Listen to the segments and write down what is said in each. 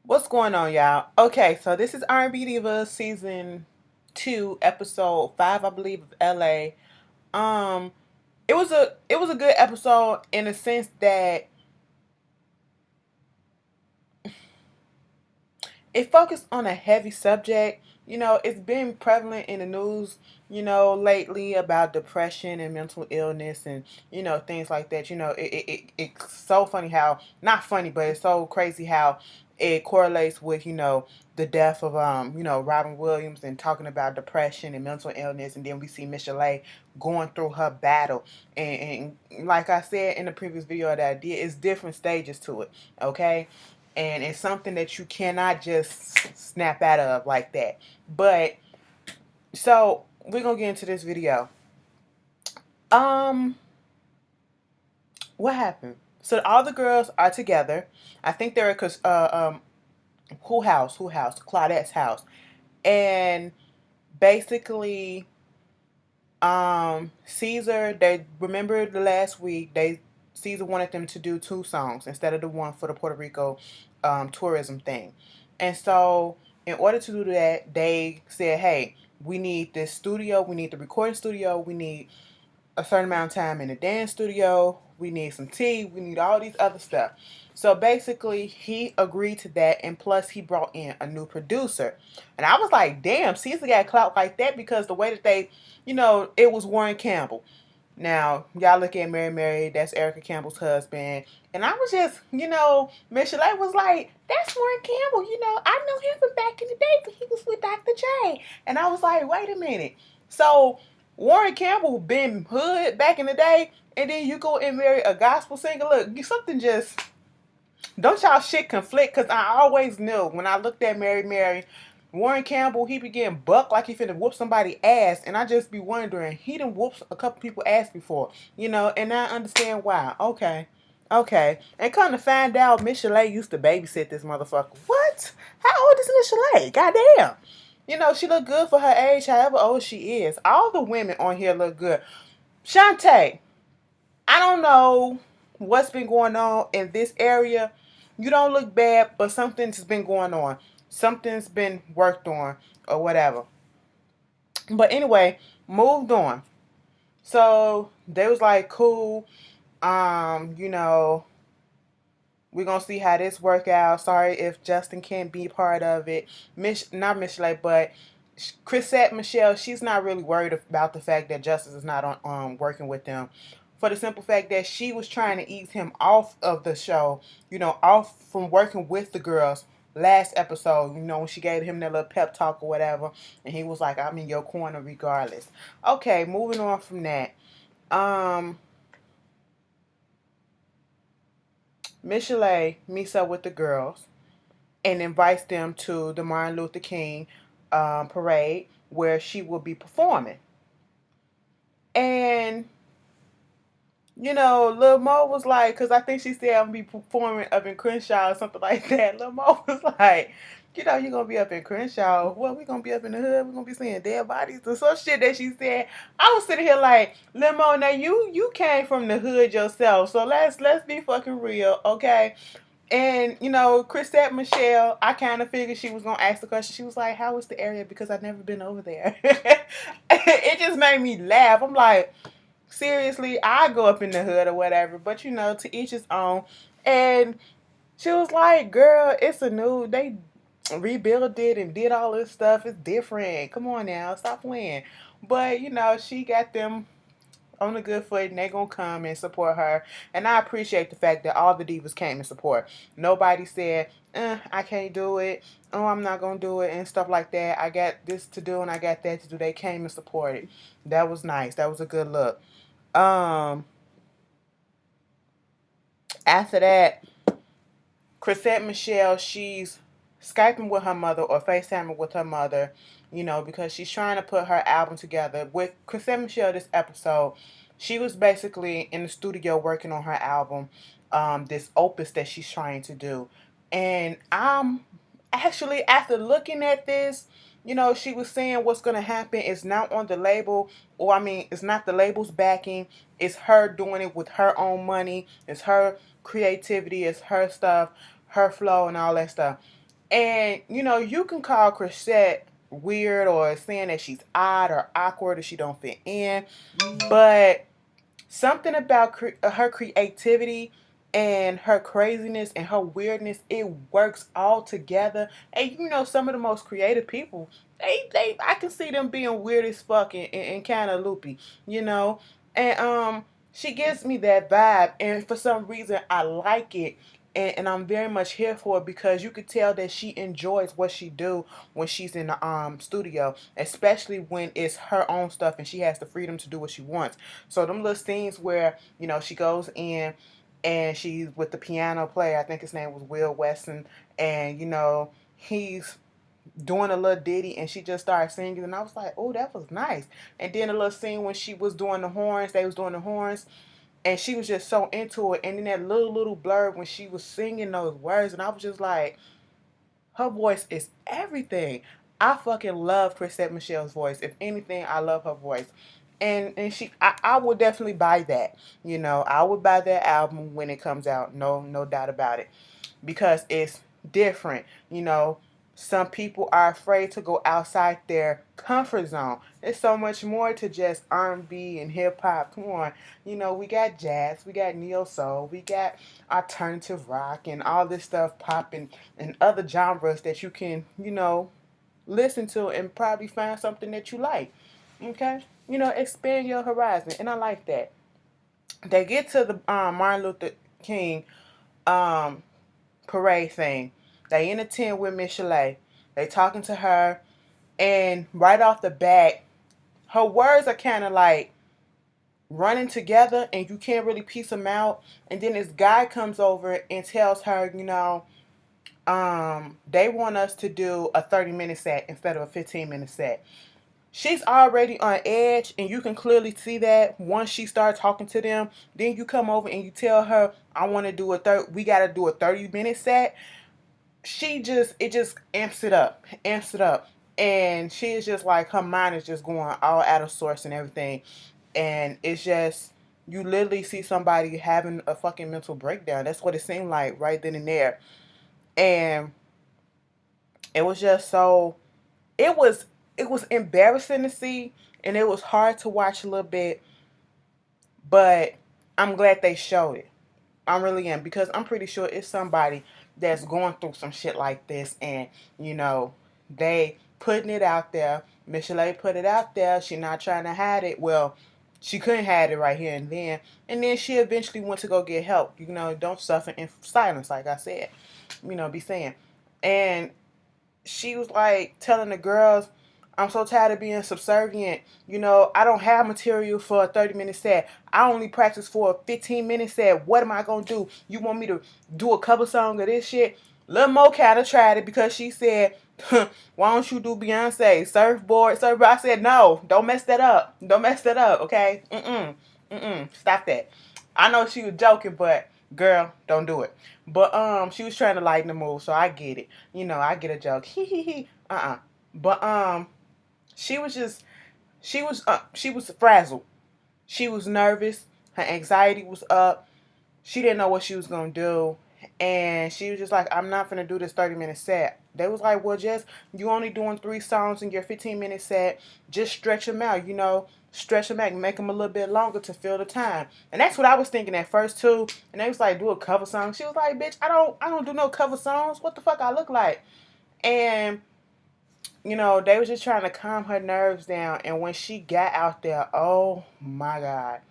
What's going on, y'all? Okay, so this is R&B Divas season 2, episode 5, I believe, of LA. Um, it was a good episode in the sense that it focused on a heavy subject. It's been prevalent in the news, lately about depression and mental illness and, things like that. It's so funny how, not funny, but it's so crazy how it correlates with, the death of, Robin Williams and talking about depression and mental illness. And then we see Michel'le going through her battle. And like I said in the previous video that I did, it's different stages to it. Okay. And it's something that you cannot just snap out of like that. But so we're gonna get into this video. Um, what happened? So all the girls are together. I think they're at who house, Claudette's house, and basically, Caesar. They remember the last week Caesar wanted them to do two songs instead of the one for the Puerto Rico tourism thing. And so, in order to do that, they said, hey, we need this studio, we need the recording studio, we need a certain amount of time in the dance studio, we need some tea, we need all these other stuff. So basically, he agreed to that, and plus, he brought in a new producer. And I was like, damn, Caesar got clout like that because the way that it was Warren Campbell. Now, y'all look at Mary, that's Erica Campbell's husband. And I was just, Michel'le was like, that's Warren Campbell. I know him from back in the day, but he was with Dr. J. And I was like, wait a minute. So, Warren Campbell been hood back in the day, and then you go and marry a gospel singer. Look, something just, don't y'all shit conflict, because I always knew when I looked at Mary, Warren Campbell, he be getting bucked like he finna whoop somebody ass, and I just be wondering, he done whooped a couple people ass before, and I understand why. Okay. And come to find out, Michel'le used to babysit this motherfucker. What? How old is Michel'le? Goddamn. She look good for her age, however old she is. All the women on here look good. Shantae, I don't know what's been going on in this area. You don't look bad, but something's been going on. Something's been worked on or whatever. But anyway, moved on. So they was like, cool. Um, you know, we're gonna see how this work out. Sorry if Justin can't be part of it. Not Michel'le, but Chrisette Michelle. She's not really worried about the fact that Justice is not on working with them, for the simple fact that she was trying to ease him off of the show. Off from working with the girls last episode. When she gave him that little pep talk or whatever, and he was like, "I'm in your corner regardless." Okay, moving on from that. Um, Michel'le meets up with the girls and invites them to the Martin Luther King parade where she will be performing. And, Lil Mo was like, because I think she said I'm going to be performing up in Crenshaw or something like that. Lil Mo was like, you're going to be up in Crenshaw. Well, we're going to be up in the hood. We're going to be seeing dead bodies or some shit that she said. I was sitting here like, Lil Mo, now you came from the hood yourself. So let's be fucking real, okay? And, Chrisette Michelle, I kind of figured she was going to ask the question. She was like, how is the area? Because I've never been over there. It just made me laugh. I'm like, seriously, I go up in the hood or whatever. But, to each his own. And she was like, girl, it's a new, they rebuilt it and did all this stuff. It's different. Come on now, stop playing. But, she got them on a good foot, and they gonna come and support her. And I appreciate the fact that all the divas came and support. Nobody said, I can't do it. Oh, I'm not gonna do it and stuff like that. I got this to do and I got that to do. They came and supported. That was nice. That was a good look. Um, After that, Chrisette Michelle, she's Skyping with her mother or FaceTiming with her mother, because she's trying to put her album together. With Chrisette Michelle this episode, she was basically in the studio working on her album, this opus that she's trying to do. And I'm actually, after looking at this, she was saying what's going to happen is not on the label, or I mean, it's not the label's backing. It's her doing it with her own money. It's her creativity. It's her stuff, her flow, and all that stuff. And, you can call Chrisette weird or saying that she's odd or awkward or she don't fit in. But something about her creativity and her craziness and her weirdness, it works all together. And some of the most creative people, I can see them being weird as fuck and kind of loopy, you know. And she gives me that vibe, and for some reason I like it. And I'm very much here for it because you could tell that she enjoys what she do when she's in the studio, especially when it's her own stuff and she has the freedom to do what she wants. So them little scenes where she goes in and she's with the piano player. I think his name was Will Weston, and he's doing a little ditty and she just started singing, and I was like, oh, that was nice. And then a little scene when she was doing the horns, they was doing the horns, and she was just so into it. And then that little blurb when she was singing those words, and I was just like, her voice is everything. I fucking love Chrisette Michel'le's voice. If anything, I love her voice. And I would definitely buy that. I would buy that album when it comes out. No doubt about it. Because it's different. Some people are afraid to go outside their comfort zone. It's so much more to just R&B and hip hop. Come on. We got jazz, we got neo soul, we got alternative rock and all this stuff popping and other genres that you can, listen to and probably find something that you like. Okay? Expand your horizon. And I like that. They get to the Martin Luther King um, parade thing. They in a tent with Michel'le. They talking to her, and right off the bat, her words are kind of like running together, and you can't really piece them out. And then this guy comes over and tells her, they want us to do a 30-minute set instead of a 15-minute set. She's already on edge, and you can clearly see that once she starts talking to them. Then you come over and you tell her, I want to do we got to do a 30-minute set. It just amps it up. And she is just like, her mind is just going all out of sorts and everything. And it's just, you literally see somebody having a fucking mental breakdown. That's what it seemed like right then and there. And it was just so, it was embarrassing to see, and it was hard to watch a little bit, but I'm glad they showed it. I really am, because I'm pretty sure it's somebody that's going through some shit like this, and they putting it out there. Michel'le put it out there. She not trying to hide it. Well, she couldn't hide it right here and then she eventually went to go get help. Don't suffer in silence, like I said. Be saying, and she was like telling the girls, I'm so tired of being subservient. I don't have material for a 30-minute set. I only practice for a 15-minute set. What am I going to do? You want me to do a cover song of this shit? Lil Mo kind of tried it because she said, why don't you do Beyonce? Surfboard. I said, no, don't mess that up. Don't mess that up, okay? Stop that. I know she was joking, but girl, don't do it. But she was trying to lighten the mood, so I get it. I get a joke. Hee hee hee. But she was just she was frazzled. She was nervous. Her anxiety was up. She didn't know what she was gonna do, and she was just like, I'm not gonna do this 30-minute set. They was like, well, just, you only doing 3 songs in your 15-minute set. Just stretch them out, stretch them out, make them a little bit longer to fill the time. And that's what I was thinking at first too. And they was like, do a cover song. She was like, bitch, I don't do no cover songs. What the fuck I look like? And they was just trying to calm her nerves down. And when she got out there, oh my God.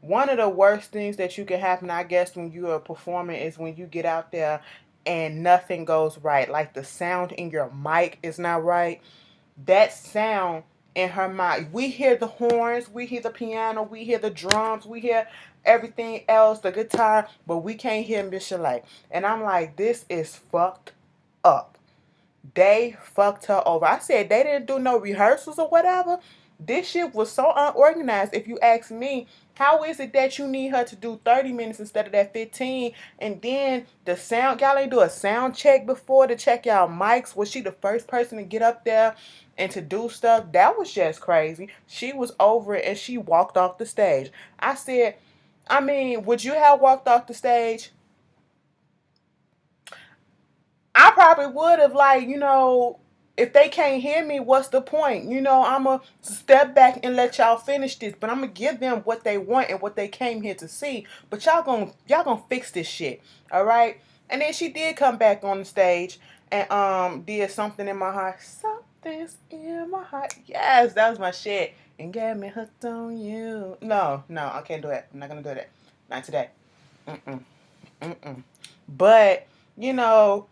One of the worst things that you can happen, I guess, when you're a performer is when you get out there and nothing goes right. Like the sound in your mic is not right. That sound in her mic. We hear the horns, we hear the piano, we hear the drums, we hear everything else, the guitar, but we can't hear Michel'le. And I'm like, this is fucked up. They fucked her over. I said they didn't do no rehearsals or whatever. This shit was so unorganized. If you ask me, how is it that you need her to do 30 minutes instead of that 15? And then the sound, y'all ain't do a sound check before to check y'all mics. Was she the first person to get up there and to do stuff? That was just crazy. She was over it and she walked off the stage. I said, I mean, would you have walked off the stage? I probably would have, like, if they can't hear me, what's the point? I'm going to step back and let y'all finish this. But I'm going to give them what they want and what they came here to see. But y'all gonna fix this shit. All right? And then she did come back on the stage and did Something in My Heart. Something's in my heart. Yes, that was my shit. And get me hooked on you. No, I can't do it. I'm not going to do that. Not today. Mm-mm. Mm-mm. But, you know,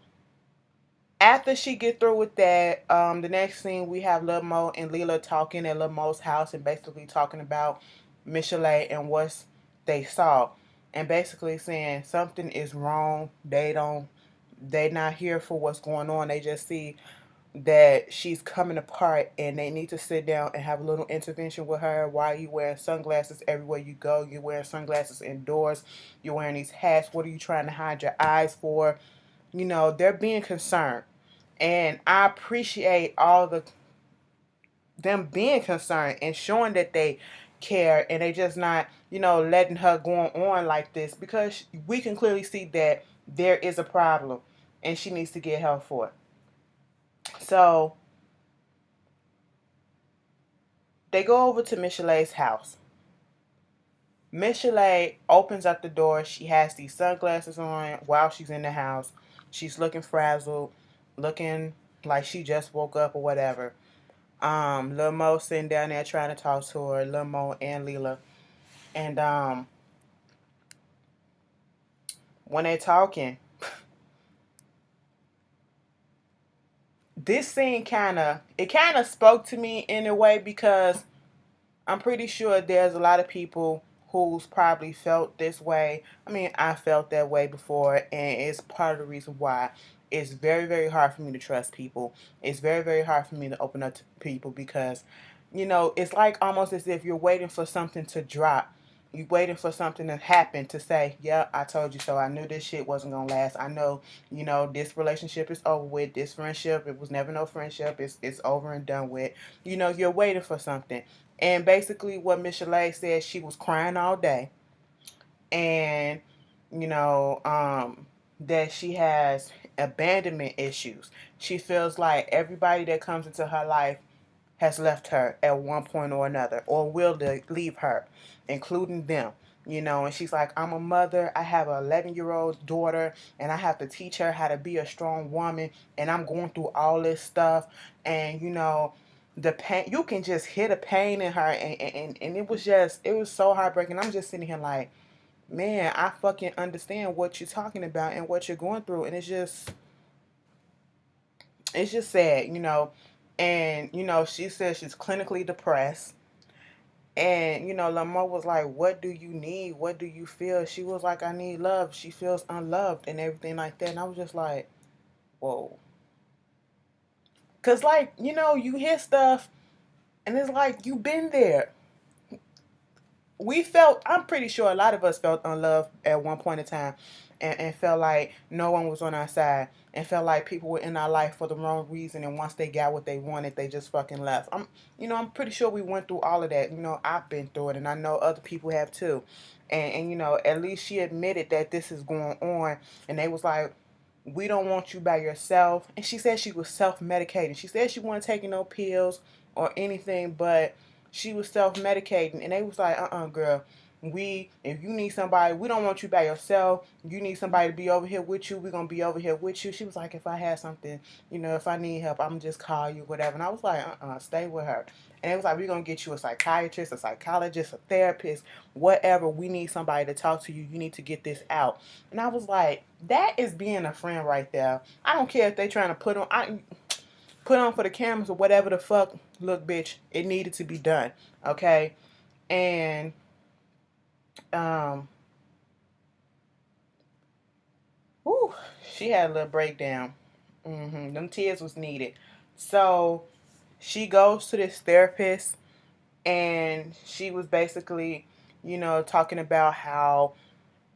after she get through with that, the next scene we have Lil Mo and Leela talking at Lil Mo's house and basically talking about Michel'le and what they saw, and basically saying something is wrong. They not here for what's going on. They just see that she's coming apart and they need to sit down and have a little intervention with her. Why are you wearing sunglasses everywhere you go? You're wearing sunglasses indoors. You're wearing these hats. What are you trying to hide your eyes for? They're being concerned. And I appreciate all the them being concerned and showing that they care, and they just not, letting her go on like this, because we can clearly see that there is a problem and she needs to get help for it. So they go over to Michel'le's house. Michel'le opens up the door. She has these sunglasses on while she's in the house. She's looking frazzled, looking like she just woke up or whatever. Lil Mo sitting down there trying to talk to her, Lil Mo and Leela. And when they're talking, this scene kind of spoke to me in a way, because I'm pretty sure there's a lot of people who's probably felt this way. I mean, I felt that way before, and it's part of the reason why it's very, very hard for me to trust people. It's very, very hard for me to open up to people, because, it's like almost as if you're waiting for something to drop. You're waiting for something to happen to say, yeah, I told you so. I knew this shit wasn't going to last. I know, this relationship is over with. This friendship, it was never no friendship. It's over and done with. You're waiting for something. And basically what Michel'le said, she was crying all day. And, you know, that she has abandonment issues. She feels like everybody that comes into her life has left her at one point or another, or will leave her, including them. And she's like, I'm a mother. I have an 11-year-old daughter, and I have to teach her how to be a strong woman. And I'm going through all this stuff. And, the pain, you can just hear the pain in her. And it was so heartbreaking. I'm just sitting here like, man, I fucking understand what you're talking about and what you're going through. And it's just sad. And, she says she's clinically depressed. And, Lamar was like, what do you need? What do you feel? She was like, I need love. She feels unloved and everything like that. And I was just like, whoa. Because, like, you hear stuff and it's like, you've been there. I'm pretty sure a lot of us felt unloved at one point in time, and felt like no one was on our side, and felt like people were in our life for the wrong reason, and once they got what they wanted, they just fucking left. I'm pretty sure we went through all of that. I've been through it, and I know other people have too. And at least she admitted that this is going on, and they was like, we don't want you by yourself. And she said she was self-medicating. She said she wasn't taking no pills or anything, but she was self-medicating. And they was like, girl, if you need somebody, we don't want you by yourself. You need somebody to be over here with you, we're going to be over here with you. She was like, if I had something, if I need help, I'm just call you, whatever. And I was like, stay with her. And it was like, we're going to get you a psychiatrist, a psychologist, a therapist, whatever. We need somebody to talk to you. You need to get this out. And I was like, that is being a friend right there. I don't care if they trying to put on for the cameras or whatever the fuck. Look, bitch, it needed to be done. Okay? And whew, she had a little breakdown. Them tears was needed. So she goes to this therapist, and she was basically, talking about how,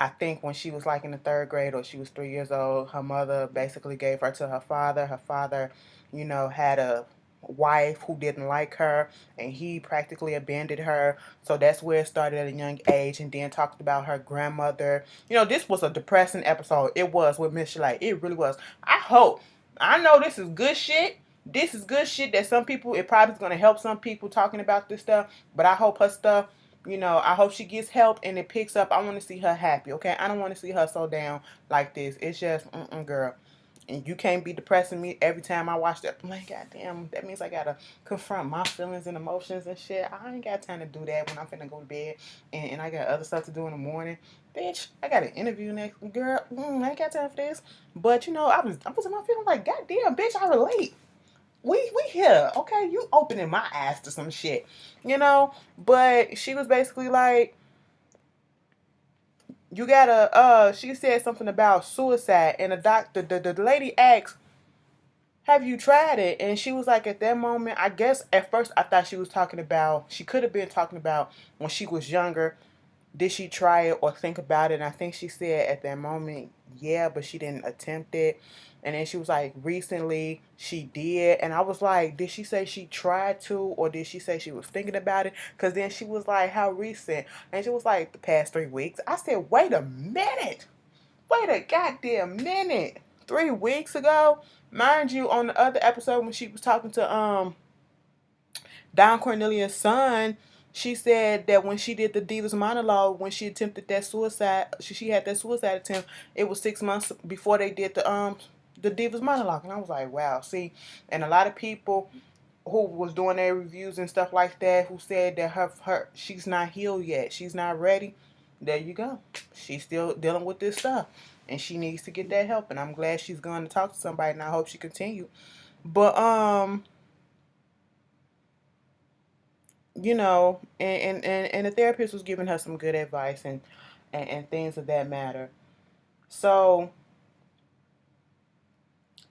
I think when she was like in the third grade, or she was 3 years old, her mother basically gave her to her father. Her father, had a wife who didn't like her, and he practically abandoned her. So that's where it started at a young age. And then talked about her grandmother. This was a depressing episode. It was with Michel'le. It really was. I hope I know this is good shit. This is good shit that some people, it probably is going to help some people talking about this stuff. But I hope her stuff, I hope she gets help and it picks up. I want to see her happy, okay? I don't want to see her so down like this. It's just, girl. And you can't be depressing me every time I watch that. I'm like, goddamn, that means I gotta confront my feelings and emotions and shit. I ain't got time to do that when I'm finna go to bed and I got other stuff to do in the morning. Bitch, I got an interview next girl. I ain't got time for this. But I was in my feeling like, goddamn, bitch, I relate. We here, okay? You opening my ass to some shit, But she was basically like, you gotta she said something about suicide and the lady asked, have you tried it? And she was like, at that moment, I guess at first I thought she could have been talking about when she was younger. Did she try it or think about it? And I think she said at that moment, yeah, but she didn't attempt it. And then she was like, recently she did. And I was like, did she say she tried to or did she say she was thinking about it? Because then she was like, how recent? And she was like, the past 3 weeks. I said, wait a minute. Wait a goddamn minute. 3 weeks ago? Mind you, on the other episode when she was talking to Don Cornelius' son, she said that when she did the Divas monologue, when she attempted that suicide, she had that suicide attempt. It was 6 months before they did the Divas monologue, and I was like, wow. See, and a lot of people who was doing their reviews and stuff like that, who said that she's not healed yet, she's not ready. There you go. She's still dealing with this stuff, and she needs to get that help. And I'm glad she's going to talk to somebody, and I hope she continue. But and the therapist was giving her some good advice and things of that matter. So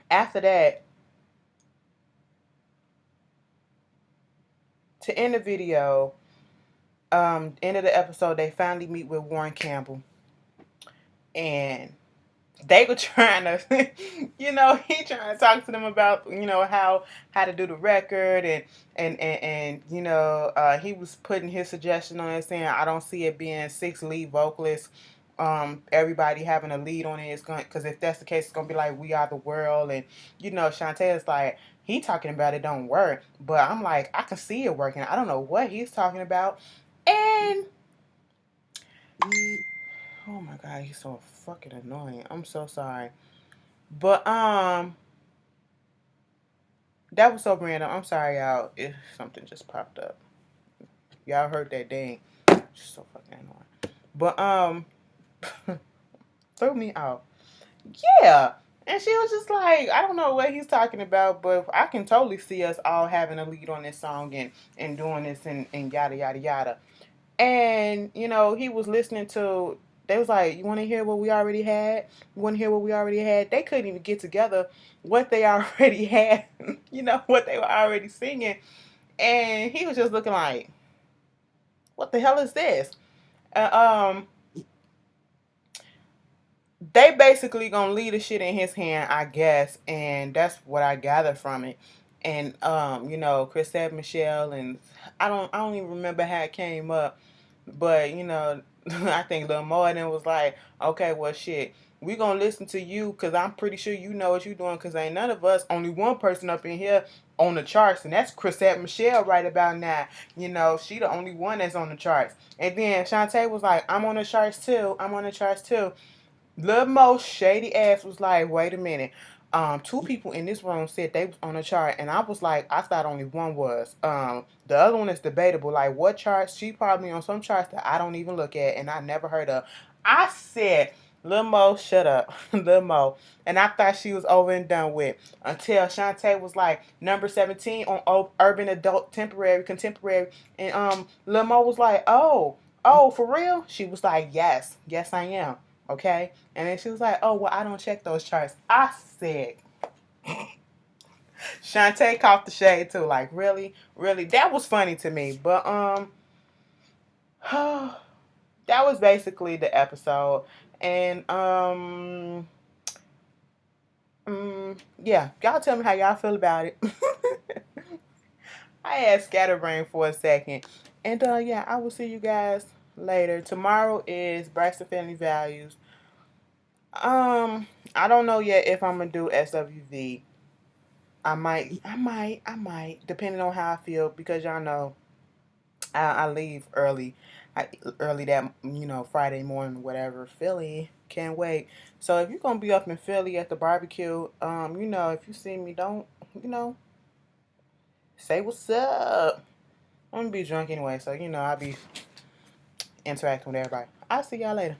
after that, to end the video, end of the episode, they finally meet with Warren Campbell, and they were trying to, he trying to talk to them about, how to do the record and he was putting his suggestion on it, saying I don't see it being 6 lead vocalists, everybody having a lead on it. It's going because if that's the case, it's gonna be like We Are the World, and Shantae is like he talking about it don't work, but I'm like I can see it working. I don't know what he's talking about, and oh my god, he's so fucking annoying. I'm so sorry. But that was so random. I'm sorry, y'all. If something just popped up. Y'all heard that ding. Just so fucking annoying. But threw me out. Yeah. And she was just like, I don't know what he's talking about, but I can totally see us all having a lead on this song and doing this and yada yada yada. And, he was listening to, they was like, you want to hear what we already had? You want to hear what we already had? They couldn't even get together what they already had, what they were already singing. And he was just looking like, what the hell is this? Uh, they basically gonna leave the shit in his hand, I guess, and that's what I gather from it. And Chrisette, Michel'le, and I don't even remember how it came up, but I think Lil Martin was like, okay, well shit, we gonna listen to you because I'm pretty sure you know what you're doing because ain't none of us, only one person up in here on the charts, and that's Chrisette Michel'le right about now. She the only one that's on the charts. And then Shantae was like, I'm on the charts too. I'm on the charts too. Lil Mo shady ass was like, wait a minute. 2 people in this room said they was on a chart, and I was like, I thought only one was. The other one is debatable. Like, what charts? She probably on some charts that I don't even look at, and I never heard of. I said, Lil Mo, shut up, Lil Mo, and I thought she was over and done with until Shantae was like number 17 on Urban Adult Contemporary, and Lil Mo was like, oh, for real? She was like, yes, I am. Okay? And then she was like, oh, well, I don't check those charts. I said, Shantae caught the shade too. Like, really? Really? That was funny to me. But, that was basically the episode. And, yeah, y'all tell me how y'all feel about it. I had scatterbrain for a second. And, yeah, I will see you guys later. Tomorrow is Braxton Family Values. I don't know yet if I'm gonna do SWV. I might, depending on how I feel, because y'all know I leave early. Early that Friday morning, whatever. Philly, can't wait. So if you're gonna be up in Philly at the barbecue, if you see me, don't you know say what's up. I'm gonna be drunk anyway, so I'll be interacting with everybody. I'll see y'all later.